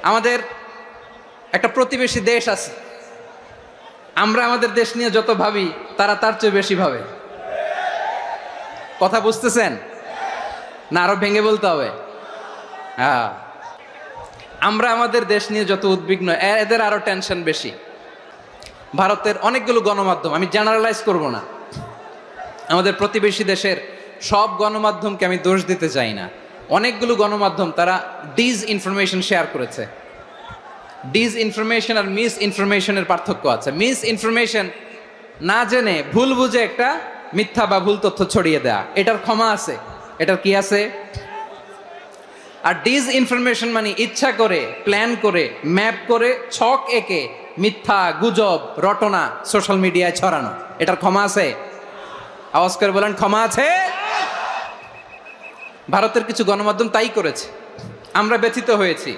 আমাদের একটা প্রতিবেশী দেশ আছে, আমরা আমাদের দেশ নিয়ে যত ভাবি তারা তার চেয়ে বেশি ভাবে। কথা বুঝতেছেন না? আরো ভেঙে বলতে হবে। হ্যাঁ, আমরা আমাদের দেশ নিয়ে যত উদ্বিগ্ন, এদের আরো টেনশন বেশি। ভারতের অনেকগুলো গণমাধ্যম, আমি জেনারেলাইজ করব না, আমাদের প্রতিবেশী দেশের সব গণমাধ্যমকে আমি দোষ দিতে চাই না। অনেকগুলো গণমাধ্যম তারা ডিস ইনফরমেশন শেয়ার করেছে। ডিস ইনফরমেশন আর মিস ইনফরমেশনের পার্থক্য আছে। মিস ইনফরমেশন না জেনে ভুল বুঝে একটা মিথ্যা বা ভুল তথ্য ছড়িয়ে দেয়া, এটার ক্ষমা আছে, এটার কি আছে। আর ডিস ইনফরমেশন মানে ইচ্ছা করে, প্ল্যান করে, ম্যাপ করে, ছক এঁকে মিথ্যা, গুজব, রটনা সোশ্যাল মিডিয়ায় ছড়ানো, এটার ক্ষমা আছে? আওয়াজ করে বলেন, ক্ষমা আছে? ভারতের কিছু গণমাধ্যম তাই করেছে, আমরা ব্যথিত হয়েছি।